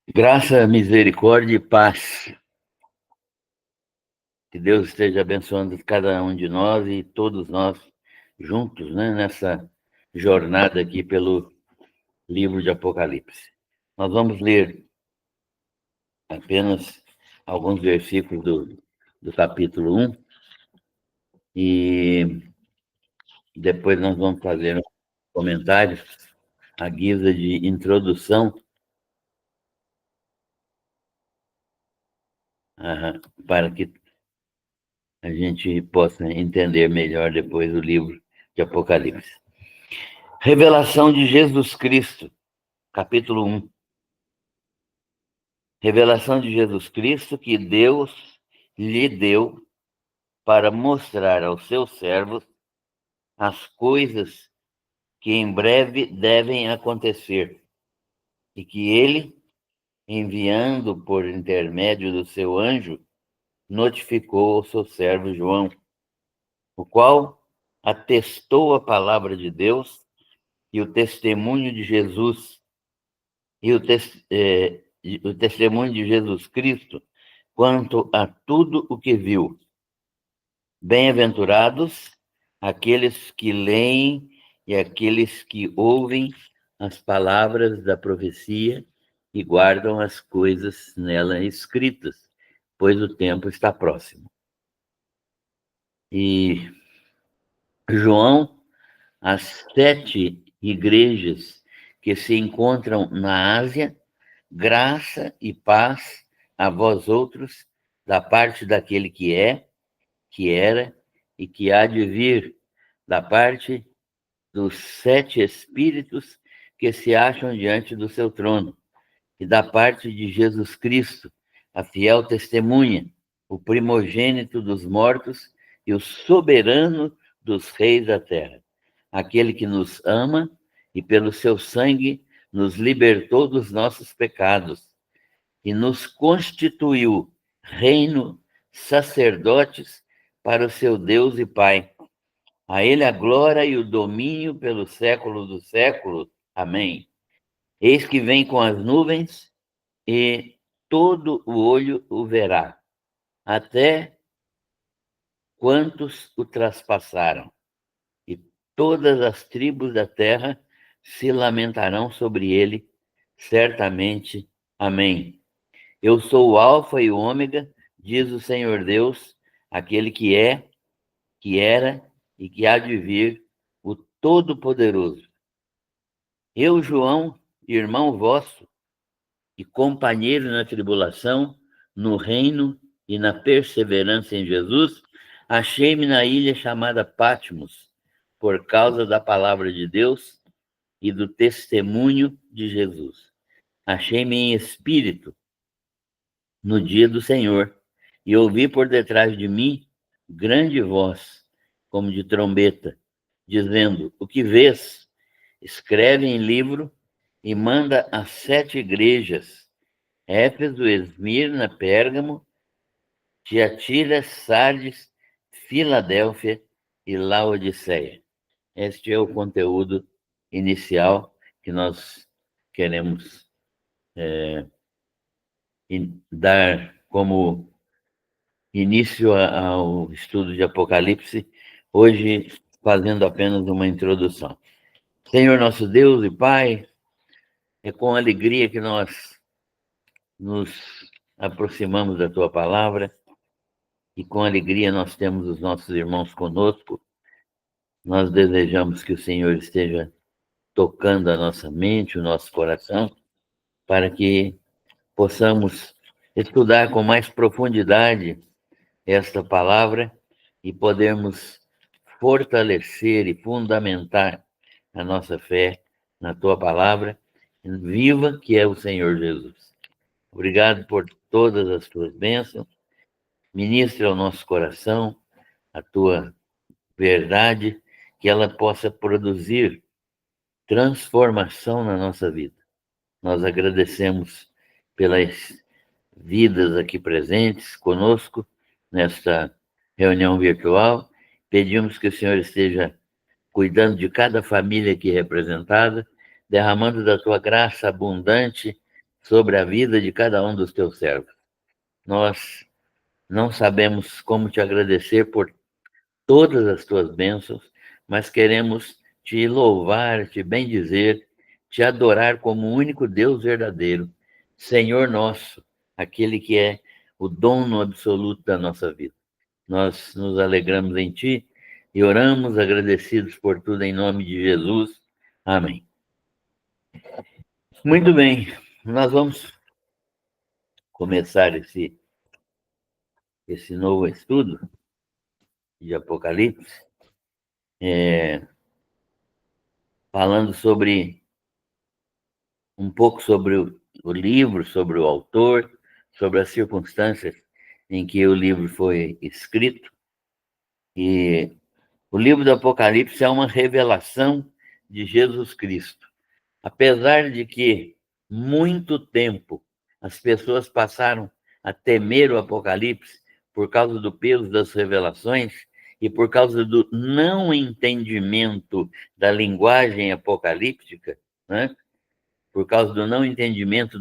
Graça, misericórdia e paz. Que Deus esteja abençoando cada um de nós e todos nós juntos, né, nessa jornada aqui pelo livro de Apocalipse. Nós vamos ler apenas alguns versículos do capítulo 1 e depois nós vamos fazer um comentário à guisa de introdução para que a gente possa entender melhor depois o livro de Apocalipse. Revelação de Jesus Cristo, capítulo 1. Revelação de Jesus Cristo que Deus lhe deu para mostrar aos seus servos as coisas que em breve devem acontecer e que ele, enviando por intermédio do seu anjo, notificou ao seu servo João, o qual atestou a palavra de Deus e o testemunho de Jesus e o testemunho de Jesus Cristo quanto a tudo o que viu. Bem-aventurados aqueles que leem e aqueles que ouvem as palavras da profecia e guardam as coisas nela escritas, pois o tempo está próximo. E João, as 7 igrejas que se encontram na Ásia, graça e paz a vós outros, da parte daquele que é, que era e que há de vir, da parte dos 7 espíritos que se acham diante do seu trono, e da parte de Jesus Cristo, a fiel testemunha, o primogênito dos mortos e o soberano dos reis da terra, aquele que nos ama e pelo seu sangue nos libertou dos nossos pecados e nos constituiu reino, sacerdotes para o seu Deus e Pai. A ele a glória e o domínio pelo século dos séculos. Amém. Eis que vem com as nuvens e todo o olho o verá, até quantos o traspassaram. E todas as tribos da terra se lamentarão sobre ele, certamente. Amém. Eu sou o Alfa e o Ômega, diz o Senhor Deus, aquele que é, que era e que há de vir, o Todo-Poderoso. Eu, João, irmão vosso, e companheiro na tribulação, no reino e na perseverança em Jesus, achei-me na ilha chamada Patmos, por causa da palavra de Deus e do testemunho de Jesus. Achei-me em espírito no dia do Senhor, e ouvi por detrás de mim grande voz, como de trombeta, dizendo: o que vês? Escreve em livro e manda às 7 igrejas: Éfeso, Esmirna, Pérgamo, Tiatira, Sardes, Filadélfia e Laodiceia. Este é o conteúdo inicial que nós queremos dar como início ao estudo de Apocalipse, hoje fazendo apenas uma introdução. Senhor nosso Deus e Pai, é com alegria que nós nos aproximamos da Tua Palavra e com alegria nós temos os nossos irmãos conosco. Nós desejamos que o Senhor esteja tocando a nossa mente, o nosso coração, para que possamos estudar com mais profundidade esta palavra e podermos fortalecer e fundamentar a nossa fé na Tua palavra viva, que é o Senhor Jesus. Obrigado por todas as Tuas bênçãos. Ministra ao nosso coração a Tua verdade, que ela possa produzir transformação na nossa vida. Nós agradecemos pelas vidas aqui presentes conosco nesta reunião virtual. Pedimos que o Senhor esteja cuidando de cada família aqui representada, derramando da Tua graça abundante sobre a vida de cada um dos teus servos. Nós não sabemos como te agradecer por todas as tuas bênçãos, mas queremos te louvar, te bendizer, te adorar como o único Deus verdadeiro, Senhor nosso, aquele que é o dono absoluto da nossa vida. Nós nos alegramos em ti e oramos agradecidos por tudo em nome de Jesus. Amém. Muito bem, nós vamos começar esse novo estudo de Apocalipse, falando um pouco sobre o livro, sobre o autor, sobre as circunstâncias em que o livro foi escrito. E o livro do Apocalipse é uma revelação de Jesus Cristo. Apesar de que muito tempo as pessoas passaram a temer o Apocalipse por causa do peso das revelações e por causa do não entendimento da linguagem apocalíptica, né? Por causa do não entendimento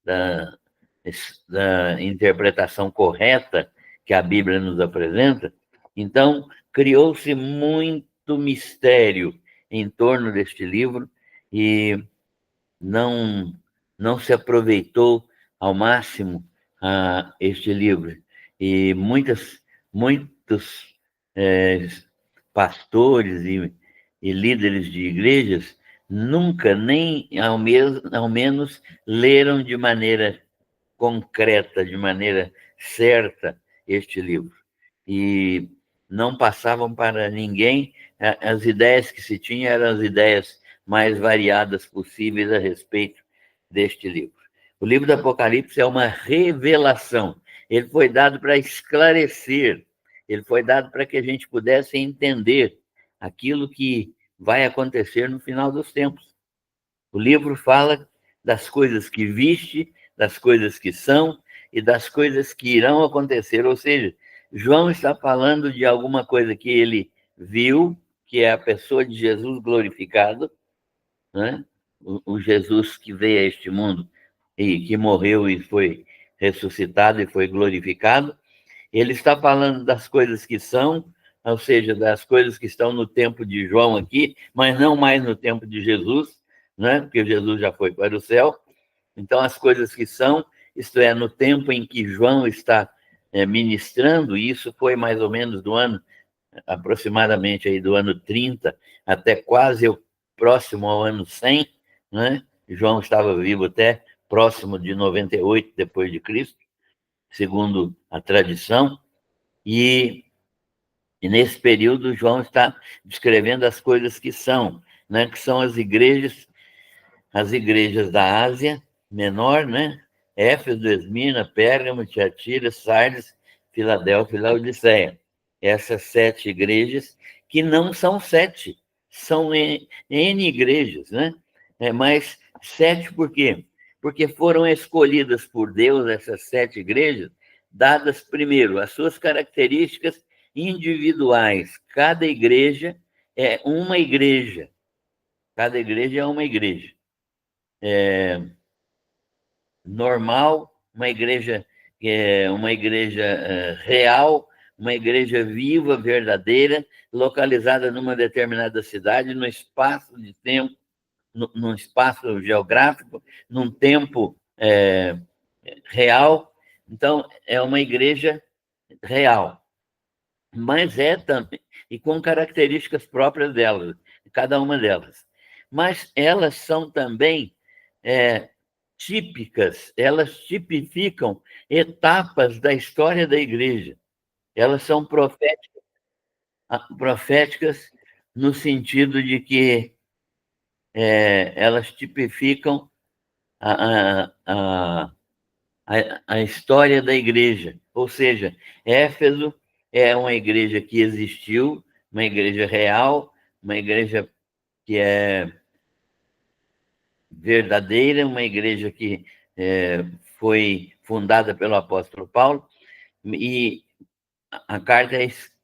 da, da interpretação correta que a Bíblia nos apresenta, então criou-se muito mistério em torno deste livro e não, não se aproveitou ao máximo este livro. E muitos pastores e líderes de igrejas nunca, nem ao menos, leram de maneira concreta, de maneira certa, este livro. E não passavam para ninguém, as ideias que se tinha eram as ideias mais variadas possíveis a respeito deste livro. O livro do Apocalipse é uma revelação. Ele foi dado para esclarecer, ele foi dado para que a gente pudesse entender aquilo que vai acontecer no final dos tempos. O livro fala das coisas que viste, das coisas que são e das coisas que irão acontecer. Ou seja, João está falando de alguma coisa que ele viu, que é a pessoa de Jesus glorificado, né? O Jesus que veio a este mundo e que morreu e foi ressuscitado e foi glorificado. Ele está falando das coisas que são, ou seja, das coisas que estão no tempo de João aqui, mas não mais no tempo de Jesus, né? Porque Jesus já foi para o céu. Então, as coisas que são, isto é, no tempo em que João está ministrando, e isso foi mais ou menos do ano, aproximadamente aí do ano 30 até quase próximo ao ano 100, né? João estava vivo até próximo de 98 depois de Cristo, segundo a tradição, e nesse período João está descrevendo as coisas que são, né? Que são as igrejas da Ásia Menor, né? Éfeso, Esmirna, Pérgamo, Tiatira, Sardes, Filadélfia e Laodiceia. Essas 7 igrejas, que não são 7, são N igrejas, né? Mas 7 por quê? Porque foram escolhidas por Deus essas 7 igrejas, dadas primeiro as suas características individuais. Cada igreja é uma igreja. Cada igreja é uma igreja. Normal, uma igreja real, uma igreja viva, verdadeira, localizada numa determinada cidade, no espaço de tempo, num espaço geográfico, num tempo real. Então, é uma igreja real, mas é também, e com características próprias delas, cada uma delas. Mas elas são também típicas, elas tipificam etapas da história da igreja. Elas são proféticas no sentido de que elas tipificam a, a, a história da igreja. Ou seja, Éfeso é uma igreja que existiu, uma igreja real, uma igreja que é verdadeira, uma igreja que foi fundada pelo apóstolo Paulo, e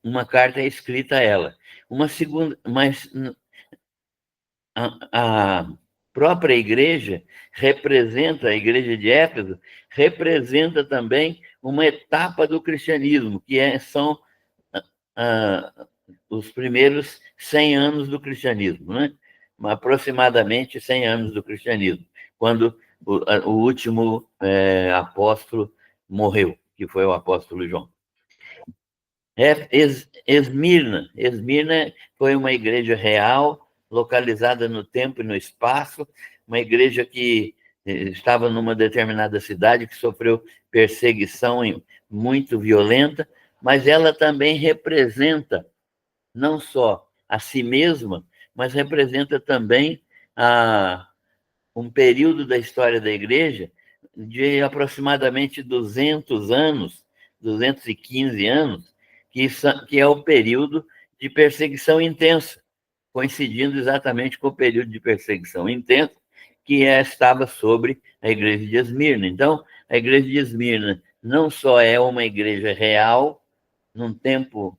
uma carta é escrita a ela. Uma segunda, mas a própria igreja representa, a igreja de Éfeso, representa também uma etapa do cristianismo, são os primeiros 100 anos do cristianismo, né? Aproximadamente 100 anos do cristianismo, quando o último apóstolo morreu, que foi o apóstolo João. Esmirna foi uma igreja real, localizada no tempo e no espaço, uma igreja que estava numa determinada cidade, que sofreu perseguição muito violenta, mas ela também representa não só a si mesma, mas representa também um período da história da igreja de aproximadamente 200 anos, 215 anos, que é o período de perseguição intensa, coincidindo exatamente com o período de perseguição intensa que estava sobre a igreja de Esmirna. Então, a igreja de Esmirna não só é uma igreja real, num tempo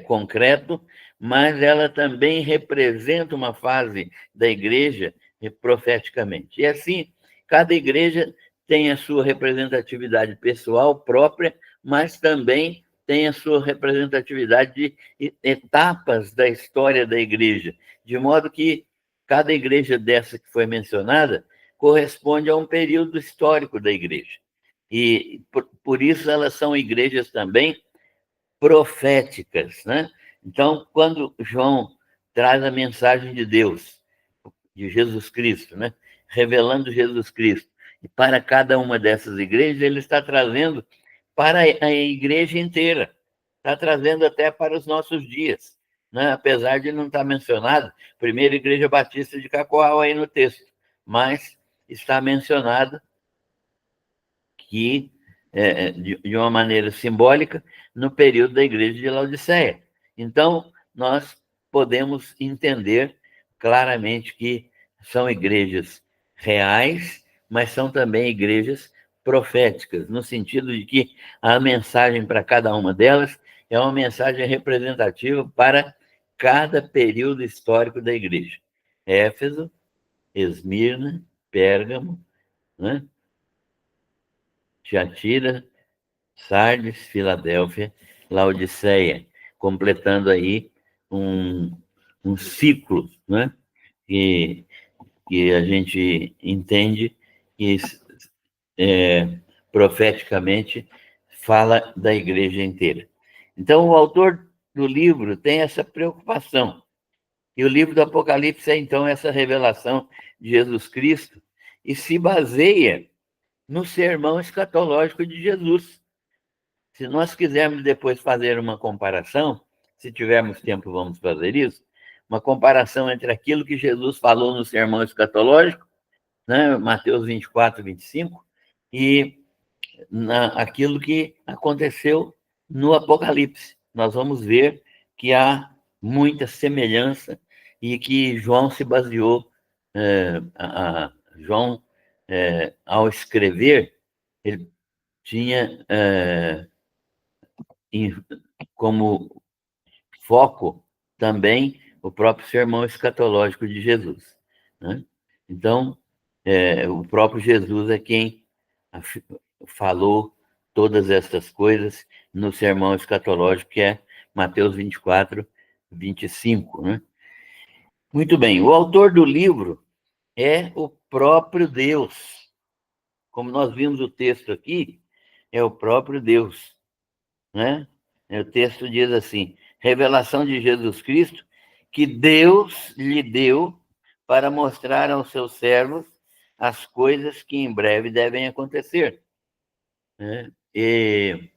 concreto, mas ela também representa uma fase da igreja profeticamente. E assim, cada igreja tem a sua representatividade pessoal própria, mas também tem a sua representatividade de etapas da história da igreja, de modo que cada igreja dessa que foi mencionada corresponde a um período histórico da igreja. E por isso elas são igrejas também proféticas, né? Então, quando João traz a mensagem de Deus, de Jesus Cristo, né? Revelando Jesus Cristo, e para cada uma dessas igrejas, ele está trazendo para a igreja inteira, está trazendo até para os nossos dias, né? Apesar de não estar mencionado, primeira Igreja Batista de Cacoal aí no texto, mas está mencionado que, de uma maneira simbólica, no período da igreja de Laodiceia. Então, nós podemos entender claramente que são igrejas reais, mas são também igrejas proféticas, no sentido de que a mensagem para cada uma delas é uma mensagem representativa para cada período histórico da igreja. Éfeso, Esmirna, Pérgamo, né? Tiatira, Sardes, Filadélfia, Laodiceia, completando aí um ciclo, né? que a gente entende que profeticamente fala da igreja inteira. Então, o autor do livro tem essa preocupação. E o livro do Apocalipse é, então, essa revelação de Jesus Cristo e se baseia no sermão escatológico de Jesus. Se nós quisermos depois fazer uma comparação, se tivermos tempo, vamos fazer isso, uma comparação entre aquilo que Jesus falou no sermão escatológico, né, Mateus 24, 25, e aquilo que aconteceu no Apocalipse. Nós vamos ver que há muita semelhança e que João se baseou, João, ao escrever, ele tinha como foco também o próprio sermão escatológico de Jesus, né? Então, o próprio Jesus é quem falou todas essas coisas no sermão escatológico, que é Mateus 24, 25, né? Muito bem, o autor do livro é o próprio Deus. Como nós vimos o texto aqui, é o próprio Deus, né? O texto diz assim: revelação de Jesus Cristo, que Deus lhe deu para mostrar aos seus servos as coisas que em breve devem acontecer, né? E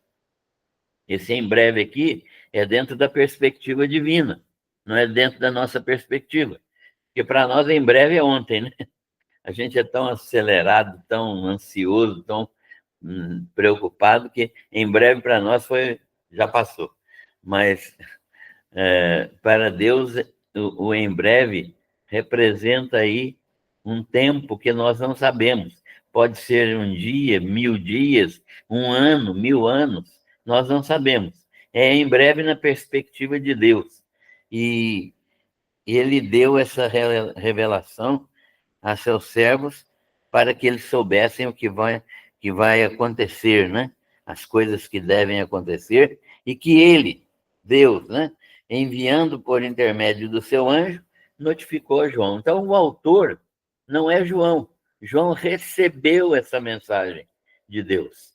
esse em breve aqui é dentro da perspectiva divina, não é dentro da nossa perspectiva. Porque para nós em breve é ontem, né? A gente é tão acelerado, tão ansioso, tão preocupado, que em breve para nós já passou. Mas para Deus, o em breve representa aí um tempo que nós não sabemos. Pode ser um dia, 1000 dias, um ano, 1000 anos, nós não sabemos. É em breve na perspectiva de Deus. E ele deu essa revelação a seus servos para que eles soubessem o que vai acontecer, né? As coisas que devem acontecer, e que ele, Deus, né, enviando por intermédio do seu anjo, notificou a João. Então, o autor não é João. João recebeu essa mensagem de Deus.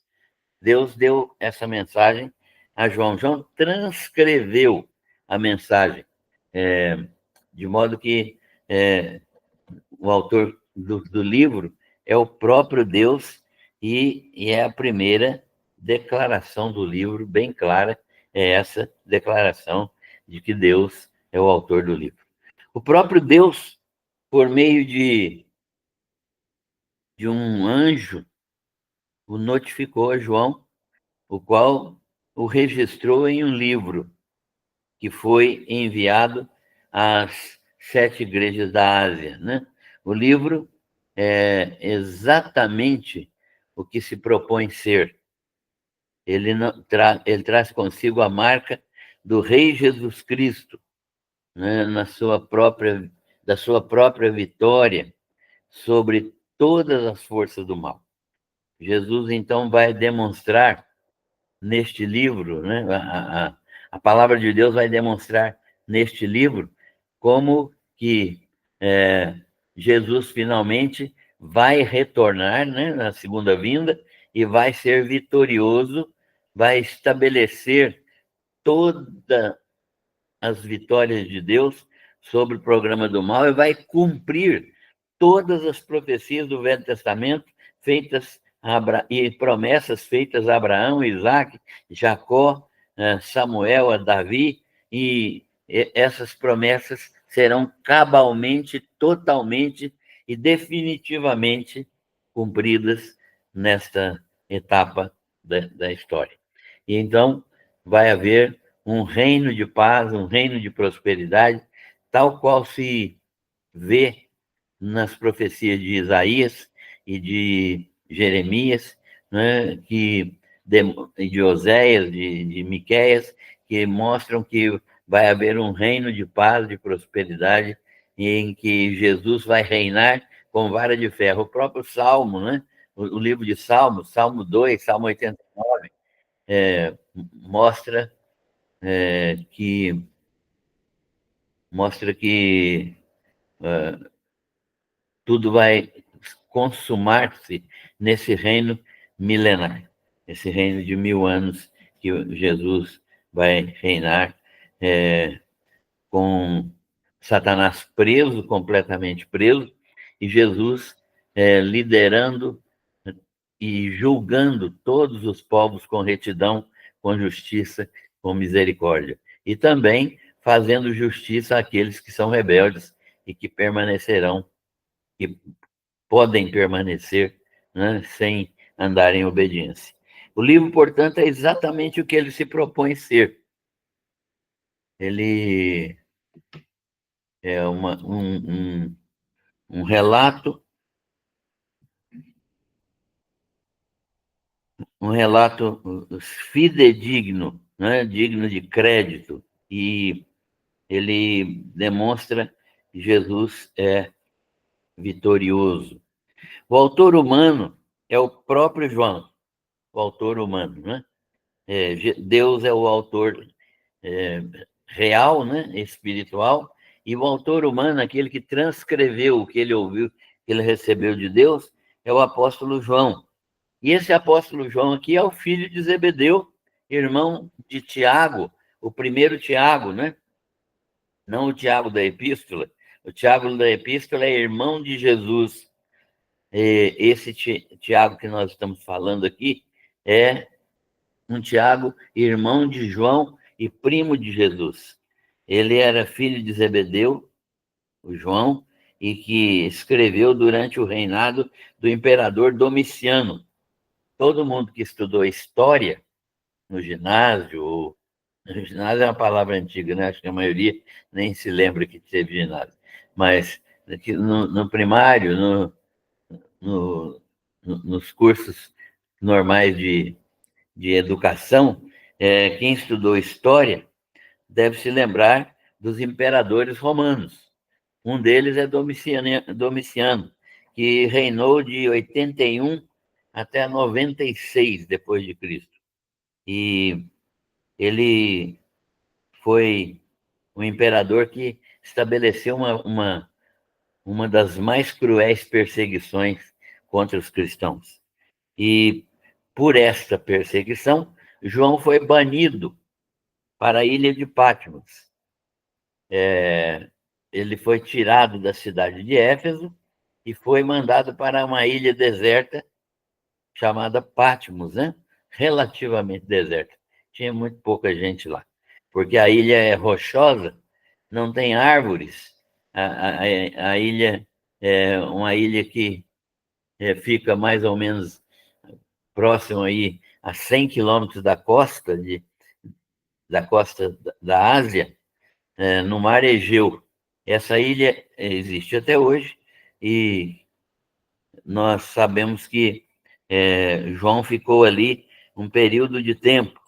Deus deu essa mensagem a João. João transcreveu a mensagem, de modo que o autor do livro é o próprio Deus, e é a primeira declaração do livro, bem clara, é essa declaração de que Deus é o autor do livro. O próprio Deus, por meio de um anjo, o notificou a João, o qual o registrou em um livro que foi enviado às 7 igrejas da Ásia, né? O livro é exatamente o que se propõe ser. Ele, ele traz consigo a marca do Rei Jesus Cristo, né? Da sua própria vitória sobre todas as forças do mal. Jesus, então, vai demonstrar neste livro, né? A palavra de Deus vai demonstrar neste livro como que Jesus finalmente vai retornar, né, na segunda vinda, e vai ser vitorioso, vai estabelecer todas as vitórias de Deus sobre o programa do mal e vai cumprir todas as profecias do Velho Testamento feitas e promessas feitas a Abraão, Isaac, Jacó, Samuel, a Davi, e essas promessas serão cabalmente, totalmente e definitivamente cumpridas nesta etapa da história. E então vai haver um reino de paz, um reino de prosperidade, tal qual se vê nas profecias de Isaías e de Jeremias, né, de Oséias, de Miqueias, que mostram que vai haver um reino de paz, de prosperidade, em que Jesus vai reinar com vara de ferro. O próprio Salmo, né, o livro de Salmos, Salmo 2, Salmo 89, mostra que tudo vai consumar-se nesse reino milenar, esse reino de 1000 anos que Jesus vai reinar, com Satanás preso, completamente preso, e Jesus liderando e julgando todos os povos com retidão, com justiça, com misericórdia. E também fazendo justiça àqueles que são rebeldes e que permanecerão, que podem permanecer, né, sem andar em obediência. O livro, portanto, é exatamente o que ele se propõe ser. Ele é um relato fidedigno, né, digno de crédito, e ele demonstra que Jesus é vitorioso. O autor humano é o próprio João, o autor humano, né? Deus é o autor real, né, espiritual, e o autor humano, aquele que transcreveu o que ele ouviu, que ele recebeu de Deus, é o apóstolo João. E esse apóstolo João aqui é o filho de Zebedeu, irmão de Tiago, o primeiro Tiago, né? Não o Tiago da Epístola. O Tiago da Epístola é irmão de Jesus. Esse Tiago que nós estamos falando aqui é um Tiago, irmão de João e primo de Jesus. Ele era filho de Zebedeu, o João, e que escreveu durante o reinado do imperador Domiciano. Todo mundo que estudou história no ginásio, no ginásio é uma palavra antiga, né? Acho que a maioria nem se lembra que teve ginásio, mas no primário, nos cursos normais de educação, quem estudou história deve se lembrar dos imperadores romanos. Um deles é Domiciano. que reinou de 81 até 96 depois de Cristo. E ele foi um imperador que estabeleceu uma das mais cruéis perseguições contra os cristãos. E por esta perseguição, João foi banido para a ilha de Patmos. Ele foi tirado da cidade de Éfeso e foi mandado para uma ilha deserta chamada Patmos, né? Relativamente deserta. Tinha muito pouca gente lá, porque a ilha é rochosa, não tem árvores. A ilha é uma ilha que fica mais ou menos próximo aí a 100 quilômetros da costa da Ásia, no mar Egeu. Essa ilha existe até hoje e nós sabemos que João ficou ali um período de tempo.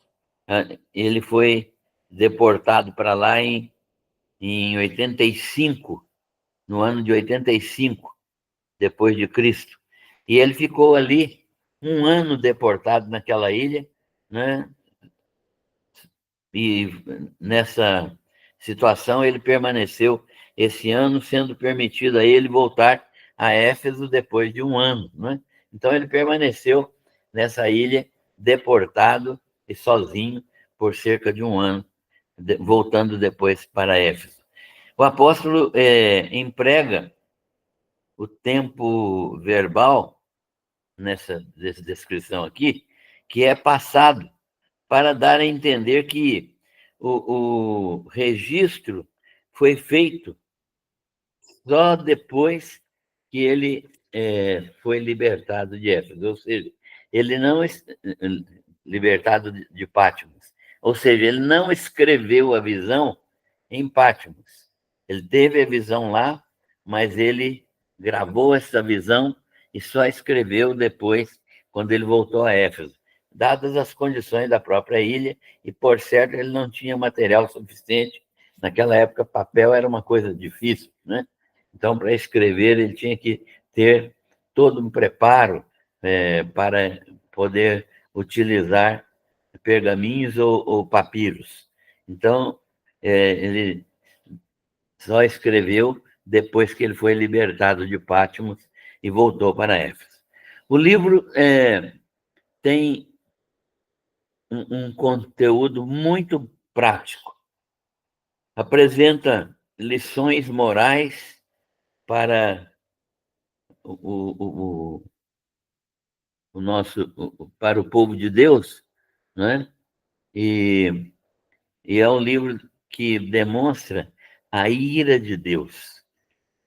Ele foi deportado para lá em 85, no ano de 85, depois de Cristo. E ele ficou ali um ano deportado naquela ilha, né? E nessa situação ele permaneceu esse ano, sendo permitido a ele voltar a Éfeso depois de um ano, né? Então ele permaneceu nessa ilha, deportado e sozinho por cerca de um ano, voltando depois para Éfeso. O apóstolo emprega o tempo verbal nessa descrição aqui, que é passado, para dar a entender que o registro foi feito só depois que ele foi libertado de Éfeso, ou seja, ele não libertado de Patmos, ou seja, ele não escreveu a visão em Patmos. Ele teve a visão lá, mas ele gravou essa visão e só escreveu depois, quando ele voltou a Éfeso, dadas as condições da própria ilha, e, por certo, ele não tinha material suficiente. Naquela época, papel era uma coisa difícil, né? Então, para escrever, ele tinha que ter todo um preparo para poder utilizar pergaminhos ou papiros. Então, ele só escreveu depois que ele foi libertado de Patmos e voltou para Éfeso. O livro tem um conteúdo muito prático. Apresenta lições morais para para o povo de Deus, né? E é um livro que demonstra a ira de Deus.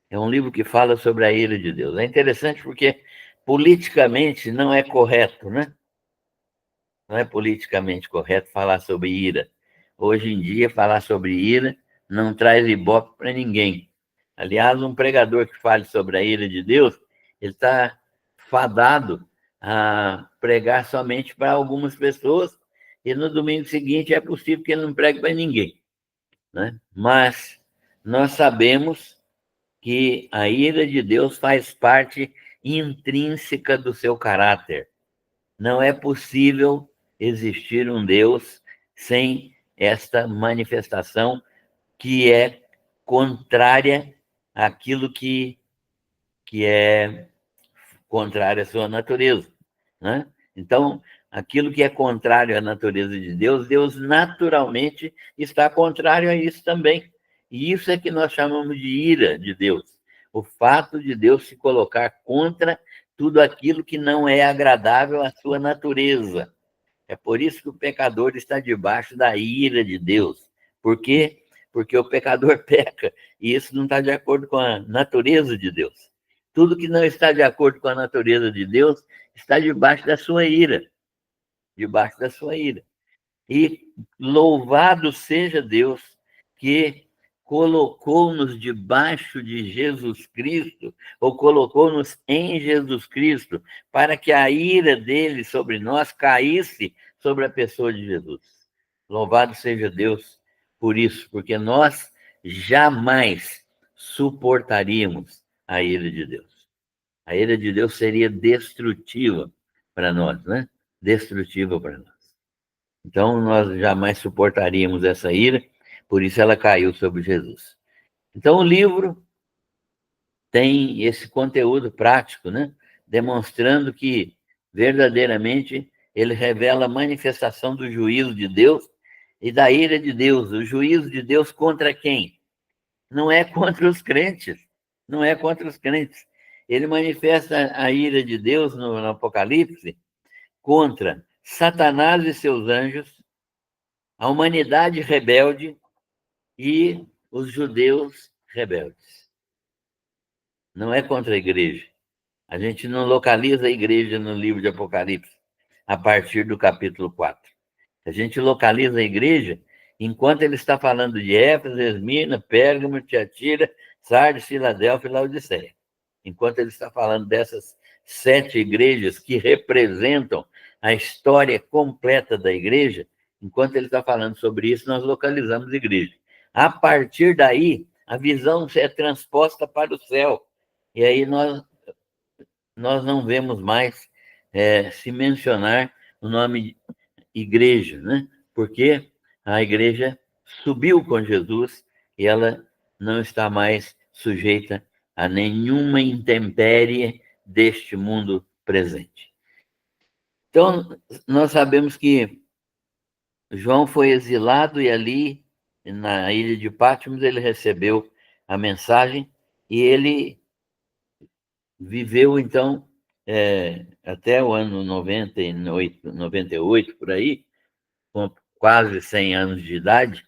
É um livro que fala sobre a ira de Deus. É interessante porque politicamente não é correto, né? Não é politicamente correto falar sobre ira. Hoje em dia, falar sobre ira não traz ibope para ninguém. Aliás, um pregador que fale sobre a ira de Deus, ele está fadado a pregar somente para algumas pessoas, e no domingo seguinte é possível que ele não pregue para ninguém, né? Mas nós sabemos que a ira de Deus faz parte intrínseca do seu caráter. Não é possível existir um Deus sem esta manifestação que é contrária àquilo que é contrário à sua natureza, né? Então, aquilo que é contrário à natureza de Deus, Deus naturalmente está contrário a isso também. E isso é que nós chamamos de ira de Deus. O fato de Deus se colocar contra tudo aquilo que não é agradável à sua natureza. É por isso que o pecador está debaixo da ira de Deus. Por quê? Porque o pecador peca, e isso não está de acordo com a natureza de Deus. Tudo que não está de acordo com a natureza de Deus está debaixo da sua ira. Debaixo da sua ira. E louvado seja Deus que colocou-nos debaixo de Jesus Cristo, ou colocou-nos em Jesus Cristo, para que a ira dele sobre nós caísse sobre a pessoa de Jesus. Louvado seja Deus por isso, porque nós jamais suportaríamos a ira de Deus. A ira de Deus seria destrutiva para nós, né? Destrutiva para nós. Então, nós jamais suportaríamos essa ira, por isso ela caiu sobre Jesus. Então, o livro tem esse conteúdo prático, né? Demonstrando que, verdadeiramente, ele revela a manifestação do juízo de Deus e da ira de Deus. O juízo de Deus contra quem? Não é contra os crentes. Não é contra os crentes. Ele manifesta a ira de Deus no Apocalipse contra Satanás e seus anjos, a humanidade rebelde e os judeus rebeldes. Não é contra a igreja. A gente não localiza a igreja no livro de Apocalipse a partir do capítulo 4. A gente localiza a igreja enquanto ele está falando de Éfeso, Esmirna, Pérgamo, Tiatira, Sardes, Filadélfia e Laodiceia. Enquanto ele está falando dessas 7 igrejas que representam a história completa da igreja, enquanto ele está falando sobre isso, nós localizamos a igreja. A partir daí, a visão é transposta para o céu. E aí nós não vemos mais se mencionar o nome igreja, né? Porque a igreja subiu com Jesus e ela não está mais sujeita a nenhuma intempérie deste mundo presente. Então, nós sabemos que João foi exilado e ali, na ilha de Patmos, ele recebeu a mensagem e ele viveu, então, até o ano 98, por aí, com quase 100 anos de idade,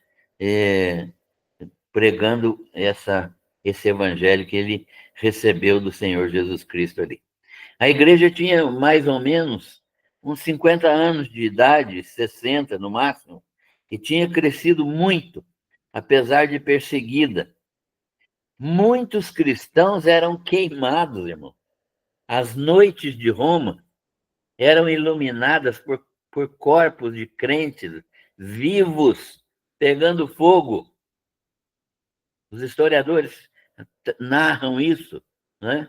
pregando esse evangelho que ele recebeu do Senhor Jesus Cristo ali. A igreja tinha mais ou menos uns 50 anos de idade, 60 no máximo, e tinha crescido muito, apesar de perseguida. Muitos cristãos eram queimados, irmão. As noites de Roma eram iluminadas por corpos de crentes vivos, pegando fogo. Os historiadores narram isso, né?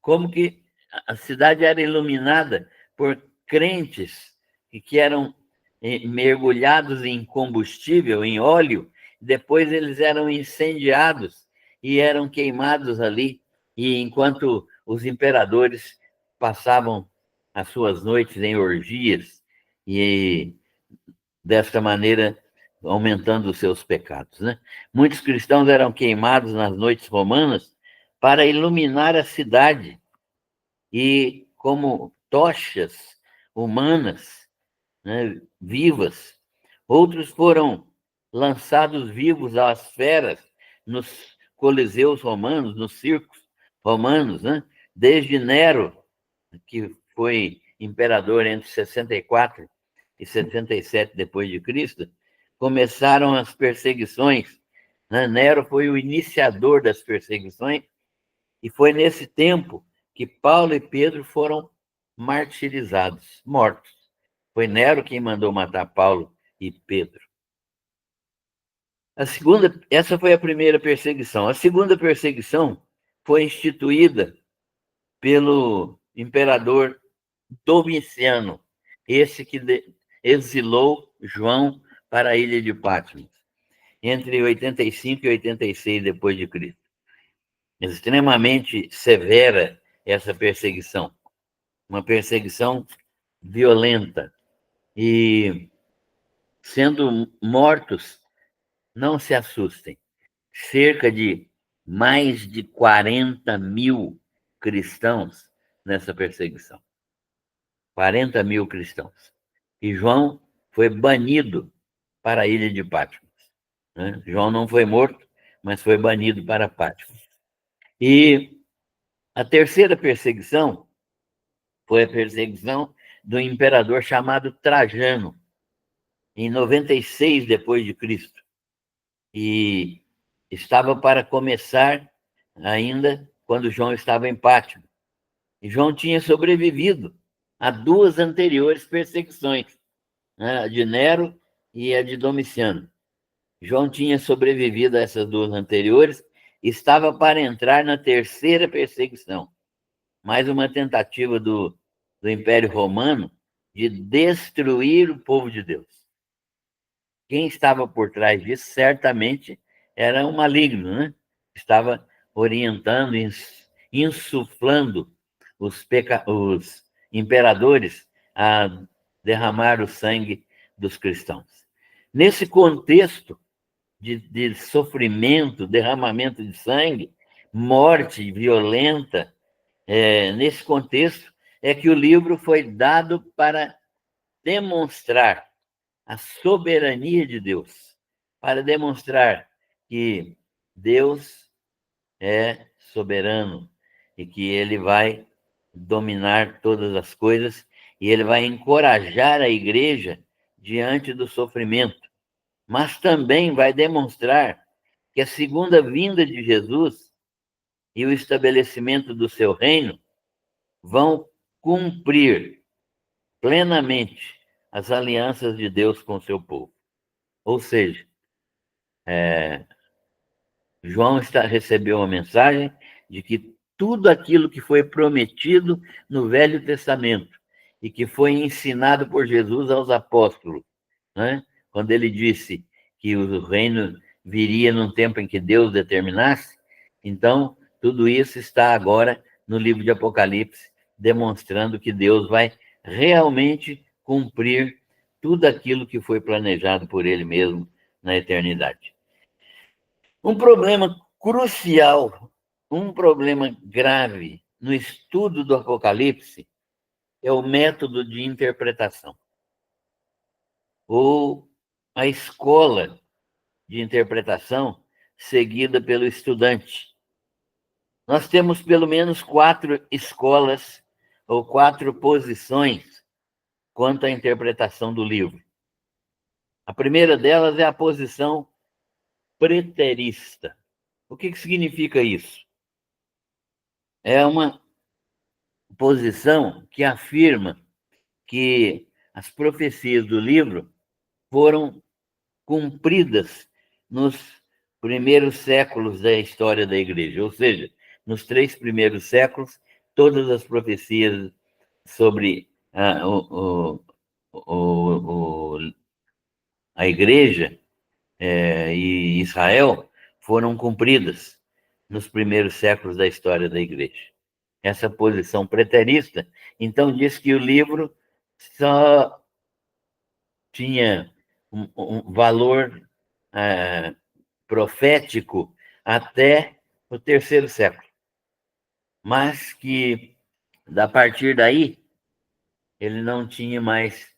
Como que a cidade era iluminada por crentes que eram mergulhados em combustível, em óleo, depois eles eram incendiados e eram queimados ali, e enquanto os imperadores passavam as suas noites em orgias e desta maneira aumentando os seus pecados, né? Muitos cristãos eram queimados nas noites romanas para iluminar a cidade e como tochas humanas, né, vivas. Outros foram lançados vivos às feras nos coliseus romanos, nos circos romanos, né? Desde Nero, que foi imperador entre 64 e 77 depois de Cristo, começaram as perseguições. Né? Nero foi o iniciador das perseguições e foi nesse tempo que Paulo e Pedro foram martirizados, mortos. Foi Nero quem mandou matar Paulo e Pedro. Essa foi a primeira perseguição. A segunda perseguição foi instituída pelo imperador Domiciano, esse que exilou João para a ilha de Patmos, entre 85 e 86 depois de Cristo. Extremamente severa essa perseguição, uma perseguição violenta. E sendo mortos, não se assustem, cerca de mais de 40 mil cristãos nessa perseguição. 40 mil cristãos. E João foi banido para a ilha de Patmos. Né? João não foi morto, mas foi banido para Patmos. E a terceira perseguição foi a perseguição do imperador chamado Trajano, em 96 depois de Cristo. E estava para começar ainda quando João estava em Patmos. E João tinha sobrevivido a 2 anteriores perseguições, né? A de Nero e a de Domiciano. João tinha sobrevivido a essas 2 anteriores e estava para entrar na terceira perseguição, mais uma tentativa do Império Romano de destruir o povo de Deus. Quem estava por trás disso, certamente, era um maligno, né? Estava orientando, insuflando os imperadores a derramar o sangue dos cristãos. Nesse contexto de sofrimento, derramamento de sangue, morte violenta, nesse contexto é que o livro foi dado para demonstrar a soberania de Deus, para demonstrar que Deus é soberano e que ele vai dominar todas as coisas e ele vai encorajar a igreja diante do sofrimento, mas também vai demonstrar que a segunda vinda de Jesus e o estabelecimento do seu reino vão cumprir plenamente as alianças de Deus com o seu povo. Ou seja, João recebeu uma mensagem de que tudo aquilo que foi prometido no Velho Testamento e que foi ensinado por Jesus aos apóstolos, né? Quando ele disse que o reino viria num tempo em que Deus determinasse, então tudo isso está agora no livro de Apocalipse, demonstrando que Deus vai realmente cumprir tudo aquilo que foi planejado por ele mesmo na eternidade. Um problema crucial, um problema grave no estudo do Apocalipse é o método de interpretação, ou a escola de interpretação seguida pelo estudante. Nós temos pelo menos 4 escolas ou 4 posições quanto à interpretação do livro. A primeira delas é a posição preterista. O que significa isso? É uma posição que afirma que as profecias do livro foram cumpridas nos primeiros séculos da história da igreja, ou seja, nos 3 primeiros séculos, todas as profecias sobre a igreja e Israel foram cumpridas nos primeiros séculos da história da igreja. Essa posição preterista, então, diz que o livro só tinha um valor profético até o 3º século, mas que, a partir daí, ele não tinha mais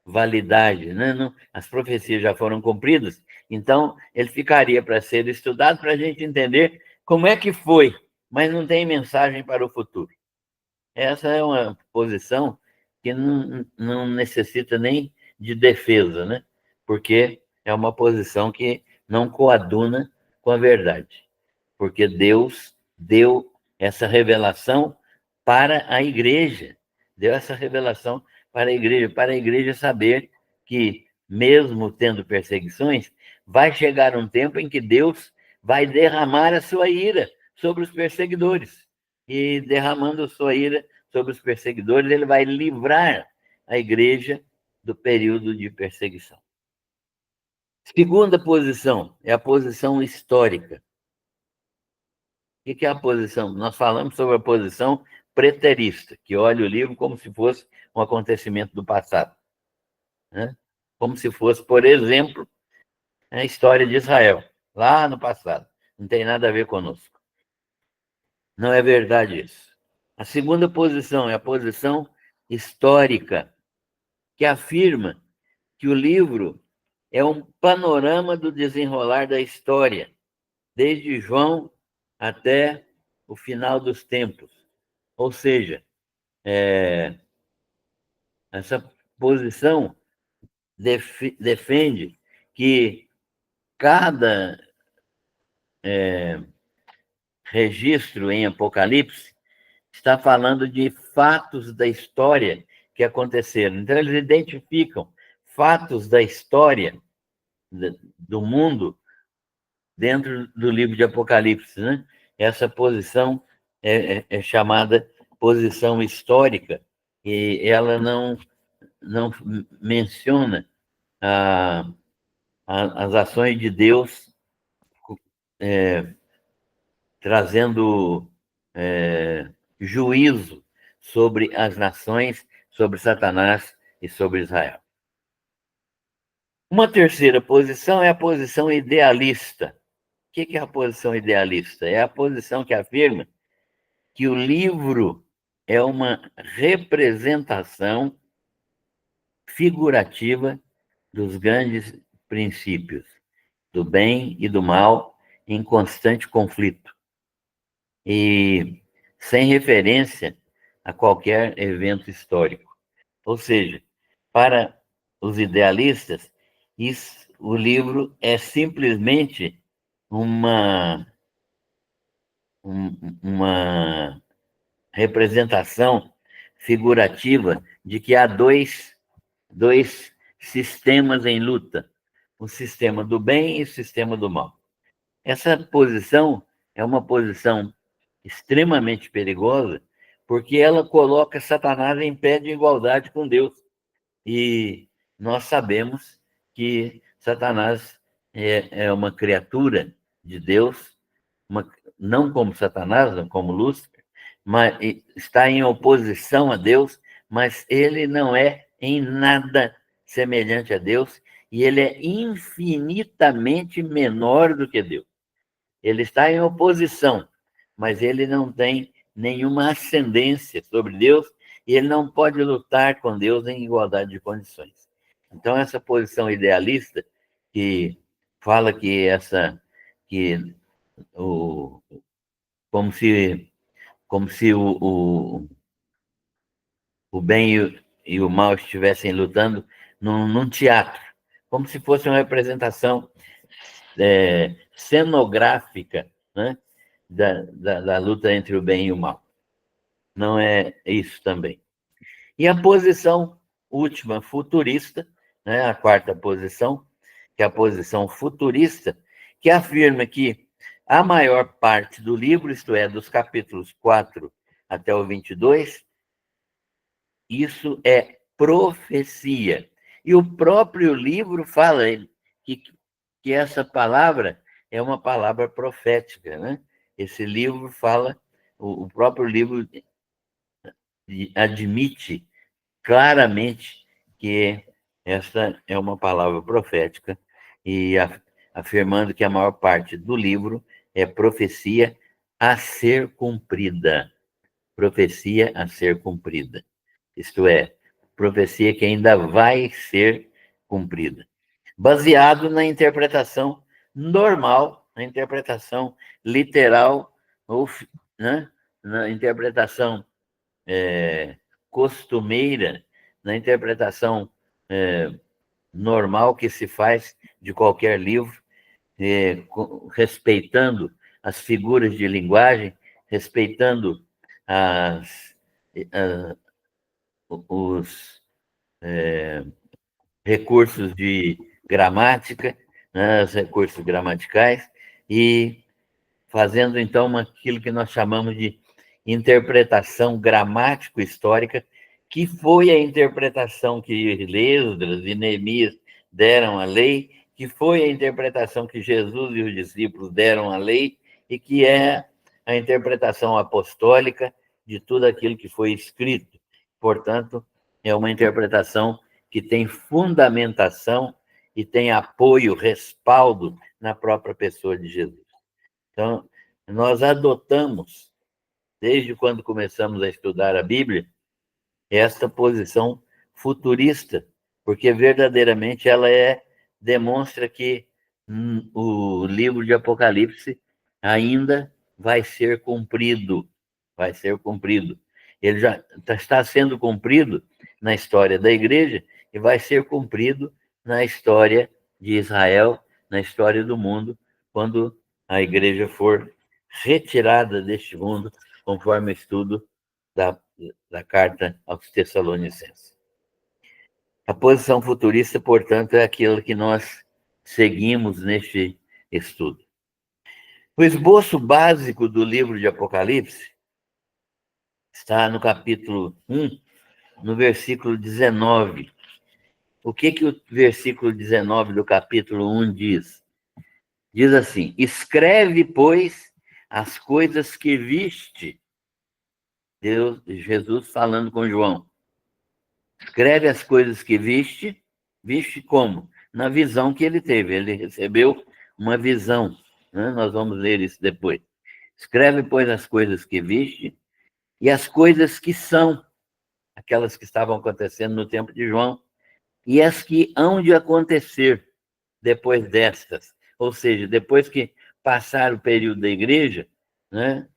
validade, né? Não, as profecias já foram cumpridas, então ele ficaria para ser estudado para a gente entender como é que foi, mas não tem mensagem para o futuro. Essa é uma posição que não necessita nem de defesa, né? Porque é uma posição que não coaduna com a verdade, porque Deus deu essa revelação para a igreja, deu essa revelação para a igreja saber que, mesmo tendo perseguições, vai chegar um tempo em que Deus vai derramar a sua ira sobre os perseguidores. E derramando sua ira sobre os perseguidores, ele vai livrar a igreja do período de perseguição. Segunda posição é a posição histórica. O que é a posição? Nós falamos sobre a posição preterista, que olha o livro como se fosse um acontecimento do passado, né? Como se fosse, por exemplo, a história de Israel, lá no passado. Não tem nada a ver conosco. Não é verdade isso. A segunda posição é a posição histórica, que afirma que o livro é um panorama do desenrolar da história, desde João até o final dos tempos. Ou seja, essa posição defende que cada registro em Apocalipse está falando de fatos da história que aconteceram. Então, eles identificam fatos da história do mundo dentro do livro de Apocalipse, né? Essa posição é chamada posição histórica e ela não menciona as ações de Deus trazendo juízo sobre as nações, sobre Satanás e sobre Israel. Uma terceira posição é a posição idealista. O que é a posição idealista? É a posição que afirma que o livro é uma representação figurativa dos grandes princípios, do bem e do mal, em constante conflito, e sem referência a qualquer evento histórico. Ou seja, para os idealistas, o livro é simplesmente uma representação figurativa de que há dois sistemas em luta, o sistema do bem e o sistema do mal. Essa posição é uma posição extremamente perigosa, porque ela coloca Satanás em pé de igualdade com Deus. E nós sabemos que Satanás é uma criatura de Deus, não como Satanás, não como Lúcifer, mas está em oposição a Deus, mas ele não é em nada semelhante a Deus, e ele é infinitamente menor do que Deus. Ele está em oposição, mas ele não tem nenhuma ascendência sobre Deus, e ele não pode lutar com Deus em igualdade de condições. Então, essa posição idealista, que fala que como se o bem e o mal estivessem lutando num teatro, como se fosse uma representação cenográfica, né, da luta entre o bem e o mal. Não é isso também. E a posição última, futurista, né, a quarta posição, que é a posição futurista, que afirma que a maior parte do livro, isto é, dos capítulos 4 até o 22, isso é profecia. E o próprio livro fala que essa palavra é uma palavra profética, né? Esse livro fala, o próprio livro admite claramente que essa é uma palavra profética e afirmando que a maior parte do livro é profecia a ser cumprida. Profecia a ser cumprida. Isto é, profecia que ainda vai ser cumprida. Baseado na interpretação normal, na interpretação literal, ou, né, na interpretação costumeira, na interpretação normal que se faz de qualquer livro, respeitando as figuras de linguagem, respeitando os recursos de gramática, né, os recursos gramaticais, e fazendo, então, aquilo que nós chamamos de interpretação gramático-histórica, que foi a interpretação que Esdras e Neemias deram à lei, que foi a interpretação que Jesus e os discípulos deram à lei, e que é a interpretação apostólica de tudo aquilo que foi escrito. Portanto, é uma interpretação que tem fundamentação e tem apoio, respaldo na própria pessoa de Jesus. Então, nós adotamos, desde quando começamos a estudar a Bíblia, esta posição futurista, porque verdadeiramente ela demonstra que o livro de Apocalipse ainda vai ser cumprido, vai ser cumprido. Ele já está sendo cumprido na história da igreja e vai ser cumprido na história de Israel, na história do mundo, quando a igreja for retirada deste mundo, conforme o estudo da carta aos Tessalonicenses. A posição futurista, portanto, é aquilo que nós seguimos neste estudo. O esboço básico do livro de Apocalipse está no capítulo 1, no versículo 19. O que o versículo 19 do capítulo 1 diz? Diz assim: escreve, pois, as coisas que viste. Jesus falando com João. Escreve as coisas que viste. Viste como? Na visão que ele teve. Ele recebeu uma visão, né? Nós vamos ler isso depois. Escreve, pois, as coisas que viste e as coisas que são, aquelas que estavam acontecendo no tempo de João, e as que hão de acontecer depois destas. Ou seja, depois que passar o período da igreja, né?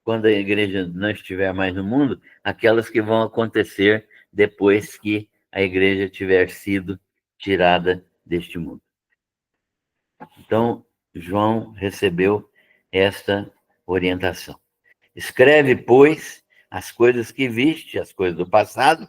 Quando a igreja não estiver mais no mundo, aquelas que vão acontecer depois que a igreja tiver sido tirada deste mundo. Então, João recebeu esta orientação. Escreve, pois, as coisas que viste, as coisas do passado,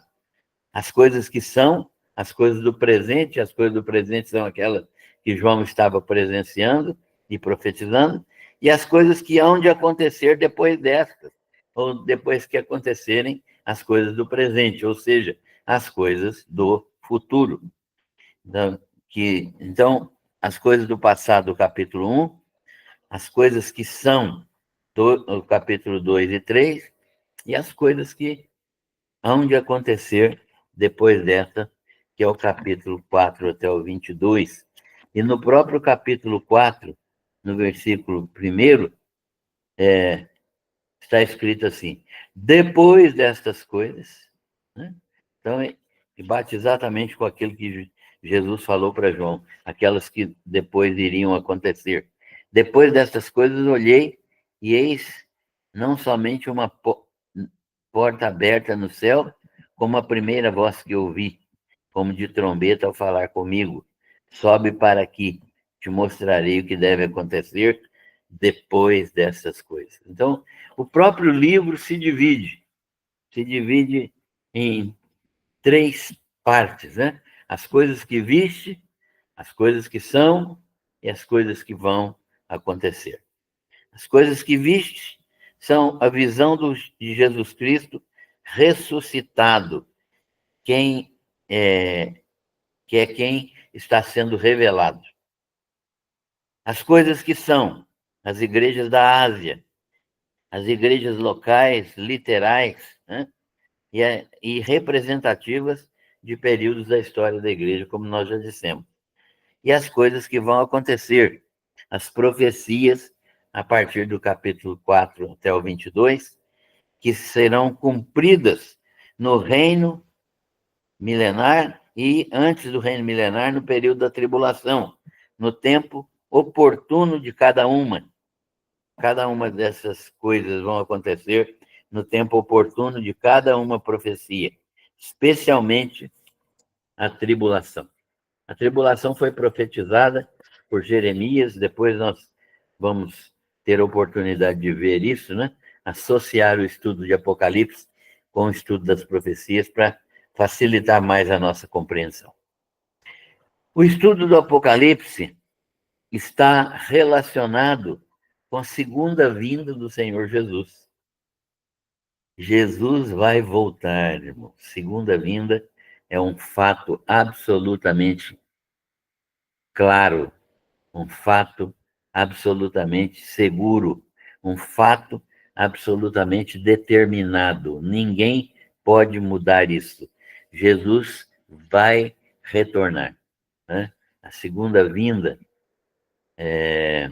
as coisas que são, as coisas do presente. As coisas do presente são aquelas que João estava presenciando e profetizando, e as coisas que hão de acontecer depois destas, ou depois que acontecerem as coisas do presente, ou seja, as coisas do futuro. Então, as coisas do passado, do capítulo 1, as coisas que são, do capítulo 2 e 3, e as coisas que hão de acontecer depois dessa, que é o capítulo 4 até o 22. E no próprio capítulo 4, no versículo 1, está escrito assim: depois destas coisas, né? Então, bate exatamente com aquilo que Jesus falou para João, aquelas que depois iriam acontecer. Depois destas coisas, olhei e eis não somente uma porta aberta no céu, como a primeira voz que ouvi, como de trombeta ao falar comigo: sobe para aqui, te mostrarei o que deve acontecer depois dessas coisas. Então, o próprio livro se divide em 3 partes, né? As coisas que viste, as coisas que são e as coisas que vão acontecer. As coisas que viste são a visão de Jesus Cristo ressuscitado, que é quem está sendo revelado. As coisas que são as igrejas da Ásia, as igrejas locais, literais, né? E representativas de períodos da história da igreja, como nós já dissemos. E as coisas que vão acontecer, as profecias, a partir do capítulo 4 até o 22, que serão cumpridas no reino milenar e antes do reino milenar, no período da tribulação, no tempo oportuno de cada uma. Cada uma dessas coisas vão acontecer no tempo oportuno de cada uma profecia, especialmente a tribulação. A tribulação foi profetizada por Jeremias, depois nós vamos ter a oportunidade de ver isso, né? Associar o estudo de Apocalipse com o estudo das profecias para facilitar mais a nossa compreensão. O estudo do Apocalipse está relacionado com a segunda vinda do Senhor Jesus. Jesus vai voltar, irmão. Segunda vinda é um fato absolutamente claro, um fato absolutamente seguro, um fato absolutamente determinado. Ninguém pode mudar isso. Jesus vai retornar, né? A segunda vinda é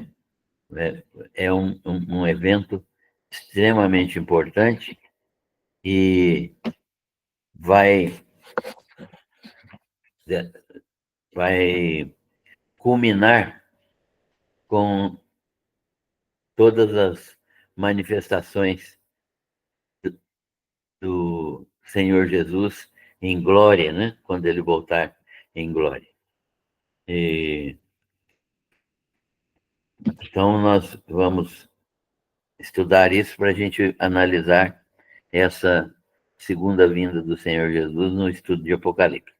um evento extremamente importante e vai, vai culminar com todas as manifestações do Senhor Jesus em glória, né? Quando ele voltar em glória. Então, nós vamos estudar isso para a gente analisar essa segunda vinda do Senhor Jesus no estudo de Apocalipse.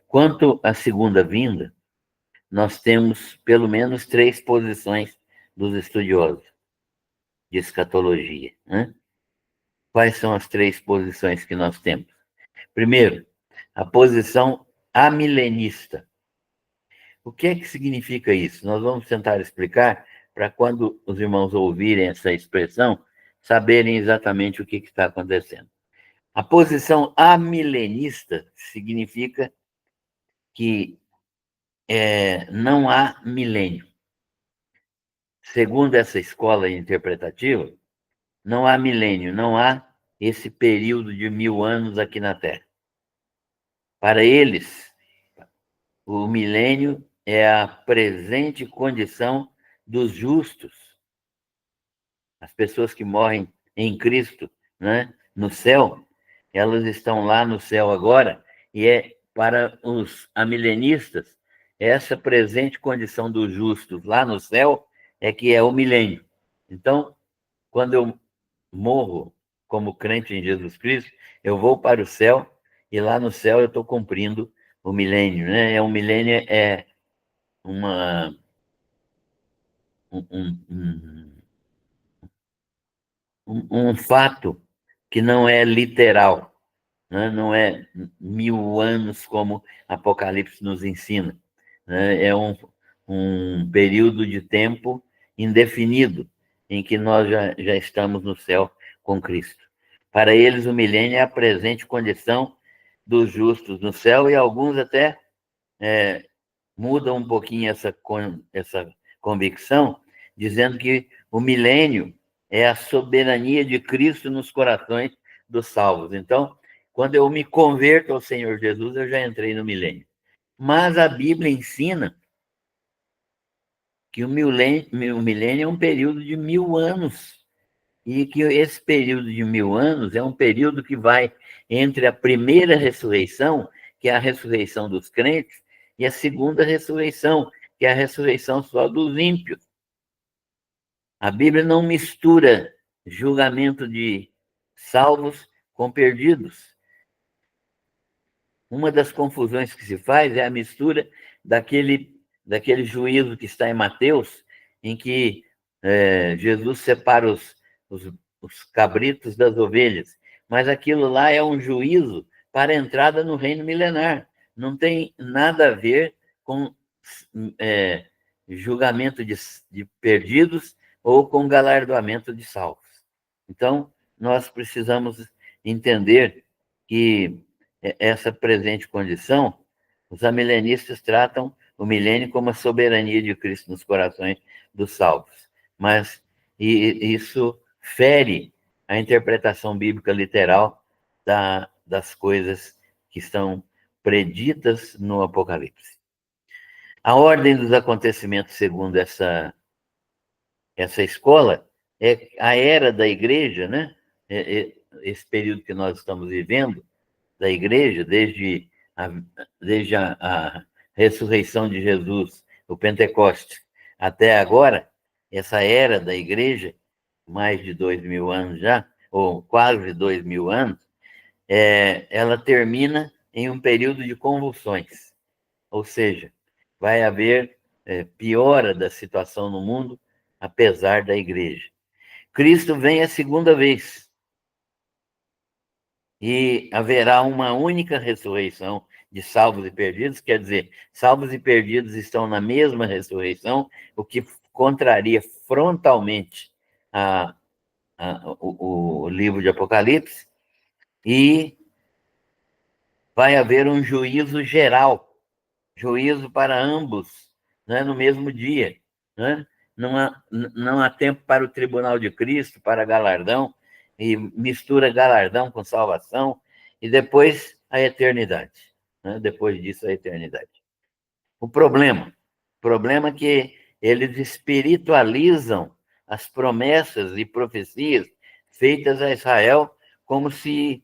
Quanto à segunda vinda, nós temos pelo menos 3 posições dos estudiosos de escatologia, né? quais são as 3 posições que nós temos? Primeiro, a posição amilenista. O que é que significa isso? Nós vamos tentar explicar para quando os irmãos ouvirem essa expressão, saberem exatamente o que está acontecendo. A posição amilenista significa que não há milênio. Segundo essa escola interpretativa, não há milênio, não há esse período de 1000 anos aqui na Terra. Para eles, o milênio é a presente condição dos justos, as pessoas que morrem em Cristo, né, no céu, elas estão lá no céu agora, e para os amilenistas, essa presente condição dos justos lá no céu é que é o milênio. Então, quando eu morro como crente em Jesus Cristo, eu vou para o céu, e lá no céu eu estou cumprindo o milênio, né? O milênio é uma, um fato que não é literal, né? Não é 1000 anos como Apocalipse nos ensina, né? É um período de tempo indefinido em que nós já estamos no céu com Cristo. Para eles, o milênio é a presente condição dos justos no céu, e alguns até mudam um pouquinho essa convicção, dizendo que o milênio é a soberania de Cristo nos corações dos salvos. Então, quando eu me converto ao Senhor Jesus, eu já entrei no milênio. Mas a Bíblia ensina que o milênio é um período de 1000 anos, e que esse período de 1000 anos é um período que vai entre a primeira ressurreição, que é a ressurreição dos crentes, e a segunda ressurreição, que é a ressurreição só dos ímpios. A Bíblia não mistura julgamento de salvos com perdidos. Uma das confusões que se faz é a mistura daquele juízo que está em Mateus, em que Jesus separa os cabritos das ovelhas. Mas aquilo lá é um juízo para a entrada no reino milenar. Não tem nada a ver com julgamento de perdidos ou com galardoamento de salvos. Então, nós precisamos entender que essa presente condição, os amilenistas tratam o milênio como a soberania de Cristo nos corações dos salvos. Mas isso fere a interpretação bíblica literal das coisas que estão preditas no Apocalipse. A ordem dos acontecimentos, segundo essa escola, é a era da igreja, né? Esse período que nós estamos vivendo, da igreja, desde a ressurreição de Jesus, o Pentecostes, até agora, essa era da igreja, mais de 2000 anos já, ou quase 2000 anos, ela termina em um período de convulsões, ou seja, vai haver piora da situação no mundo, apesar da igreja. Cristo vem a segunda vez, e haverá uma única ressurreição de salvos e perdidos, quer dizer, salvos e perdidos estão na mesma ressurreição, o que contraria frontalmente o livro de Apocalipse, e vai haver um juízo geral, juízo para ambos, né, no mesmo dia. Né? Não há tempo para o tribunal de Cristo, para galardão, e mistura galardão com salvação, e depois a eternidade. Né? Depois disso, a eternidade. O problema é que eles espiritualizam as promessas e profecias feitas a Israel como se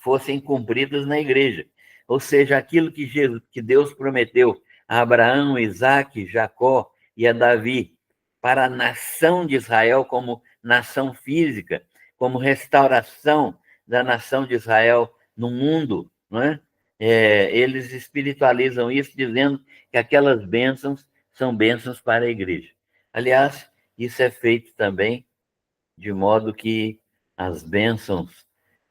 fossem cumpridas na igreja. Ou seja, aquilo que Deus prometeu a Abraão, Isaque, Jacó e a Davi para a nação de Israel como nação física, como restauração da nação de Israel no mundo, não é? Eles espiritualizam isso, dizendo que aquelas bênçãos são bênçãos para a igreja. Aliás, isso é feito também de modo que as bênçãos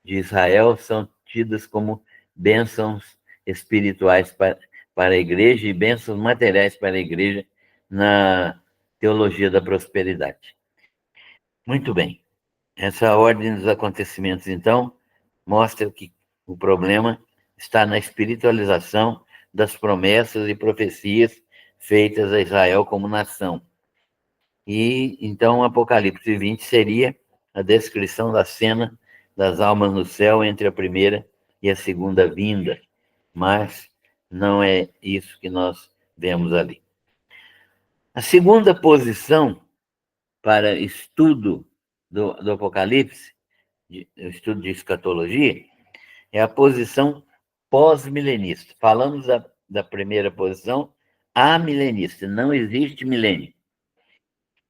de Israel são tidas como bênçãos espirituais para a igreja e bênçãos materiais para a igreja na teologia da prosperidade. Muito bem. Essa ordem dos acontecimentos, então, mostra que o problema está na espiritualização das promessas e profecias feitas a Israel como nação. E, então, Apocalipse 20 seria a descrição da cena das almas no céu entre a primeira e a segunda vinda, mas não é isso que nós vemos ali. A segunda posição para estudo do Apocalipse, estudo de escatologia, é a posição pós-milenista. Falamos da primeira posição, amilenista. Não existe milênio.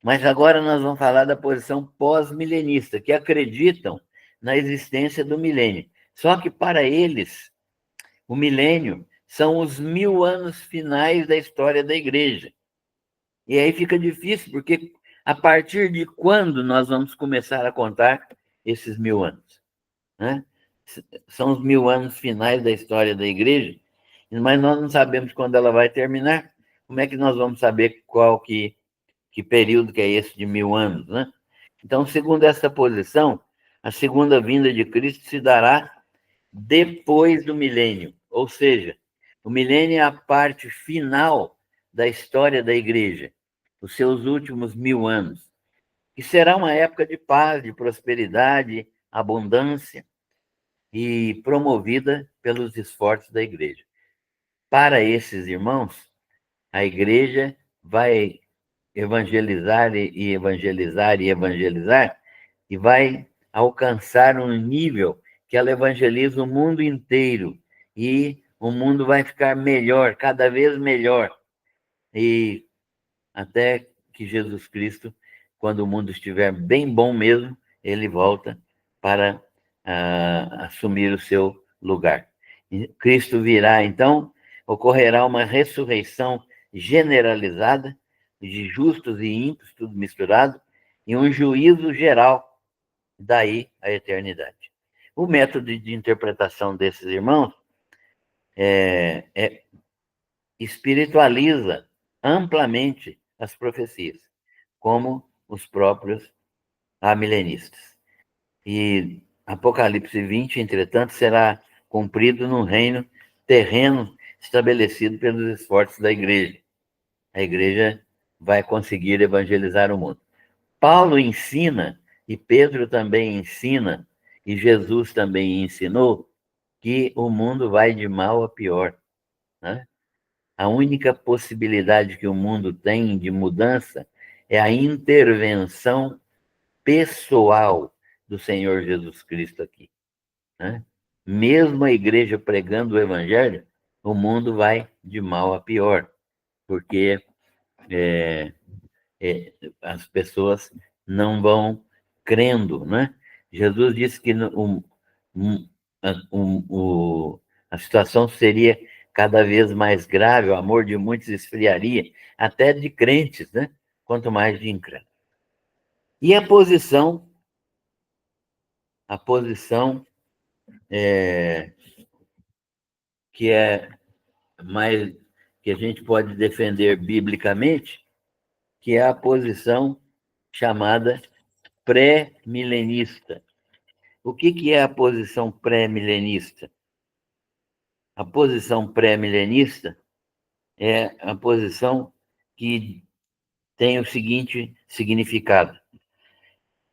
Mas agora nós vamos falar da posição pós-milenista, que acreditam na existência do milênio. Só que para eles, o milênio são os 1000 anos finais da história da igreja. E aí fica difícil, porque a partir de quando nós vamos começar a contar esses 1000 anos? Né? São os 1000 anos finais da história da igreja, mas nós não sabemos quando ela vai terminar. Como é que nós vamos saber qual que período que é esse de 1000 anos, né? Então, segundo essa posição, a segunda vinda de Cristo se dará depois do milênio, ou seja, o milênio é a parte final da história da igreja, os seus últimos 1000 anos, que será uma época de paz, de prosperidade, abundância e promovida pelos esforços da igreja. Para esses irmãos, a igreja vai evangelizar e evangelizar e evangelizar, e vai alcançar um nível que ela evangeliza o mundo inteiro, e o mundo vai ficar melhor, cada vez melhor, e até que Jesus Cristo, quando o mundo estiver bem bom mesmo, ele volta para assumir o seu lugar. E Cristo virá, então, ocorrerá uma ressurreição generalizada de justos e ímpios, tudo misturado, e um juízo geral, daí a eternidade. O método de interpretação desses irmãos espiritualiza amplamente as profecias, como os próprios amilenistas. E Apocalipse 20, entretanto, será cumprido no reino terreno estabelecido pelos esforços da igreja. A igreja vai conseguir evangelizar o mundo. Paulo ensina, e Pedro também ensina, e Jesus também ensinou, que o mundo vai de mal a pior, né? A única possibilidade que o mundo tem de mudança é a intervenção pessoal do Senhor Jesus Cristo aqui, né? Mesmo a igreja pregando o evangelho, o mundo vai de mal a pior, porque as pessoas não vão crendo, né? Jesus disse que a situação seria cada vez mais grave, o amor de muitos esfriaria, até de crentes, né? Quanto mais de incrédulos. E a posição que é mais que a gente pode defender biblicamente, que é a posição chamada pré-milenista. O que é a posição pré-milenista? A posição pré-milenista é a posição que tem o seguinte significado.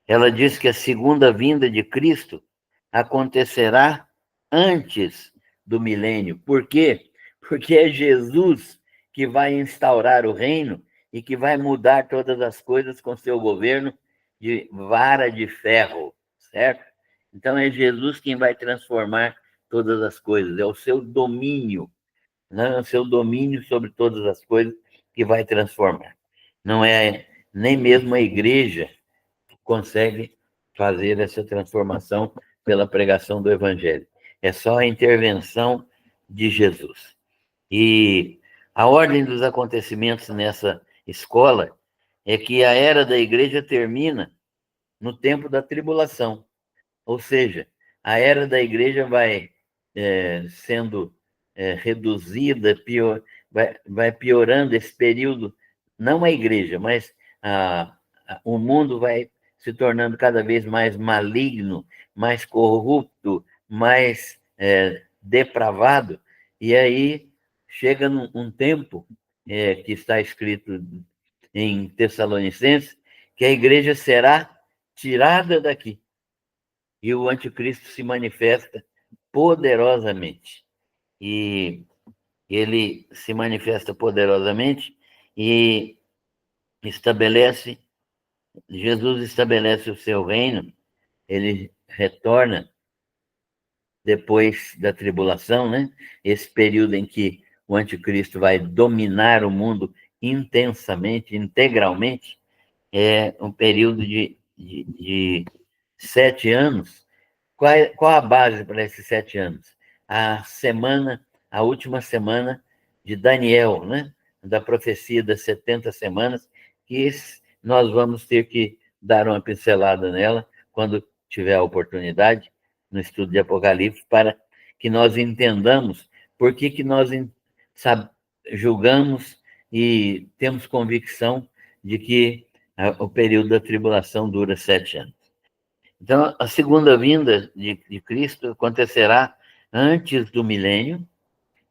Ela diz que a segunda vinda de Cristo acontecerá antes do milênio. Por quê? Porque é Jesus que vai instaurar o reino e que vai mudar todas as coisas com seu governo de vara de ferro, certo? Então é Jesus quem vai transformar todas as coisas, é o seu domínio, né? O seu domínio sobre todas as coisas que vai transformar. Não é nem mesmo a igreja consegue fazer essa transformação pela pregação do evangelho. É só a intervenção de Jesus. E a ordem dos acontecimentos nessa escola é que a era da igreja termina no tempo da tribulação. Ou seja, a era da igreja vai sendo reduzida, vai piorando esse período, não a igreja, mas o mundo vai se tornando cada vez mais maligno, mais corrupto, mais depravado, e aí chega um tempo que está escrito em Tessalonicenses, que a igreja será tirada daqui e o anticristo se manifesta poderosamente. E ele se manifesta poderosamente e estabelece, Jesus estabelece o seu reino, ele retorna depois da tribulação, né? Esse período em que o anticristo vai dominar o mundo intensamente, integralmente, é um período de 7 anos. Qual a base para esses 7 anos? A última semana de Daniel, né? Da profecia das 70 semanas, que nós vamos ter que dar uma pincelada nela quando tiver a oportunidade, no estudo de Apocalipse, para que nós entendamos por que nós julgamos e temos convicção de que o período da tribulação dura 7 anos. Então, a segunda vinda de Cristo acontecerá antes do milênio,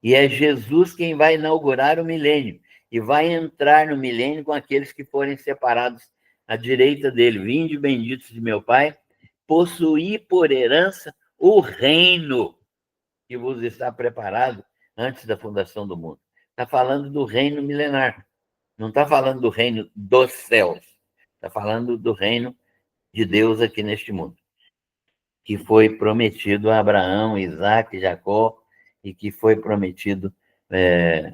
e é Jesus quem vai inaugurar o milênio, e vai entrar no milênio com aqueles que forem separados à direita dele. Vinde, benditos de meu Pai, possuí por herança o reino que vos está preparado antes da fundação do mundo. Está falando do reino milenar, não está falando do reino dos céus, está falando do reino de Deus aqui neste mundo, que foi prometido a Abraão, Isaac, Jacó, e que foi prometido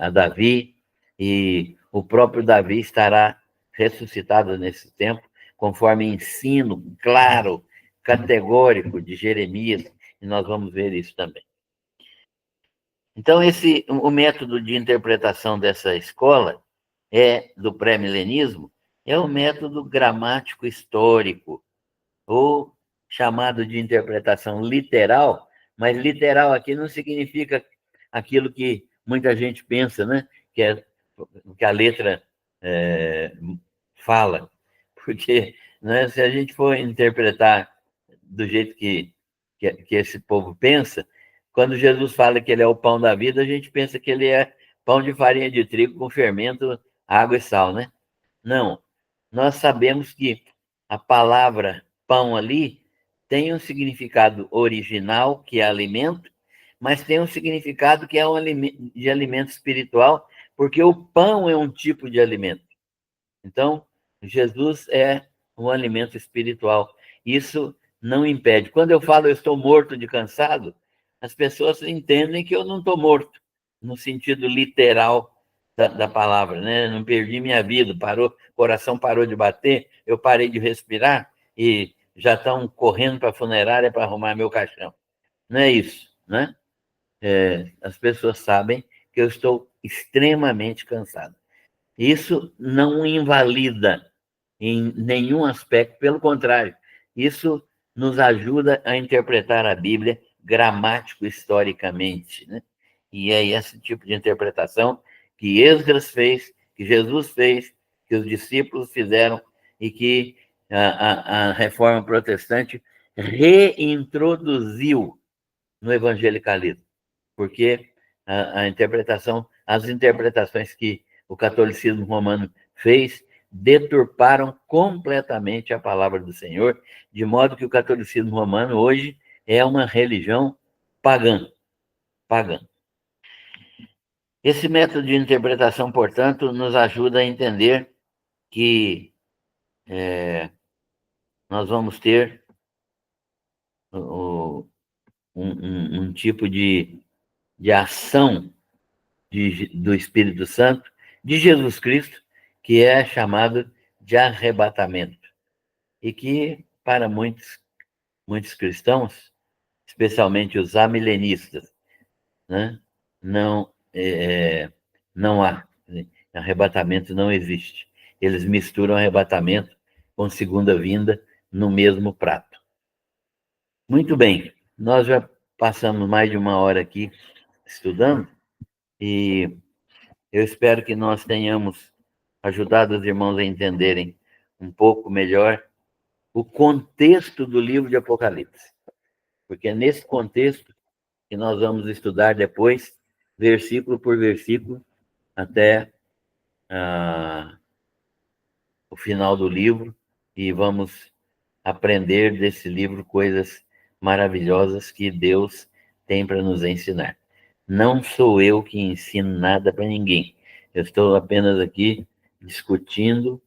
a Davi, e o próprio Davi estará ressuscitado nesse tempo, conforme ensino claro, categórico de Jeremias, e nós vamos ver isso também. Então, o método de interpretação dessa escola do pré-milenismo é o método gramático histórico, ou chamado de interpretação literal, mas literal aqui não significa aquilo que muita gente pensa, né? Que a letra fala, porque, né, se a gente for interpretar do jeito que esse povo pensa, quando Jesus fala que ele é o pão da vida, a gente pensa que ele é pão de farinha de trigo com fermento, água e sal, né? Não, nós sabemos que a palavra pão ali tem um significado original, que é alimento, mas tem um significado que é de alimento espiritual, porque o pão é um tipo de alimento. Então, Jesus é um alimento espiritual. Isso não impede. Quando eu falo eu estou morto de cansado, as pessoas entendem que eu não estou morto, no sentido literal da palavra, né? Não perdi minha vida, o coração parou de bater, eu parei de respirar e já estão correndo para a funerária para arrumar meu caixão. Não é isso, né? As pessoas sabem que eu estou extremamente cansado. Isso não invalida em nenhum aspecto, pelo contrário, isso nos ajuda a interpretar a Bíblia gramático historicamente, né? E é esse tipo de interpretação que Esdras fez, que Jesus fez, que os discípulos fizeram e que a reforma protestante reintroduziu no evangelicalismo, porque as interpretações que o catolicismo romano fez deturparam completamente a palavra do Senhor, de modo que o catolicismo romano hoje é uma religião pagã. Esse método de interpretação, portanto, nos ajuda a entender que nós vamos ter um tipo de ação do Espírito Santo, de Jesus Cristo, que é chamado de arrebatamento. E que, para muitos cristãos, especialmente os amilenistas, né, não há. Arrebatamento não existe. Eles misturam arrebatamento com segunda vinda no mesmo prato. Muito bem, nós já passamos mais de uma hora aqui estudando e eu espero que nós tenhamos ajudado os irmãos a entenderem um pouco melhor o contexto do livro de Apocalipse, porque é nesse contexto que nós vamos estudar depois, versículo por versículo, até o final do livro, e vamos aprender desse livro coisas maravilhosas que Deus tem para nos ensinar. Não sou eu que ensino nada para ninguém. Eu estou apenas aqui discutindo,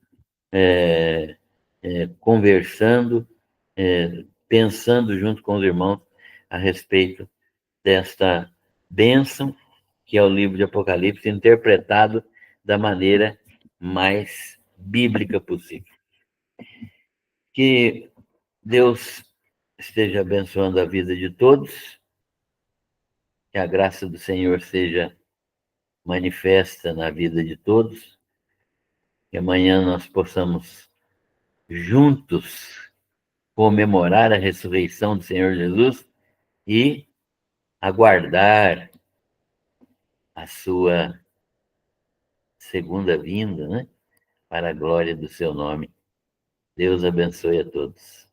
conversando, pensando junto com os irmãos a respeito desta bênção que é o livro de Apocalipse, interpretado da maneira mais bíblica possível. Que Deus esteja abençoando a vida de todos, que a graça do Senhor seja manifesta na vida de todos, que amanhã nós possamos juntos comemorar a ressurreição do Senhor Jesus e aguardar a sua segunda vinda, né? Para a glória do seu nome. Deus abençoe a todos.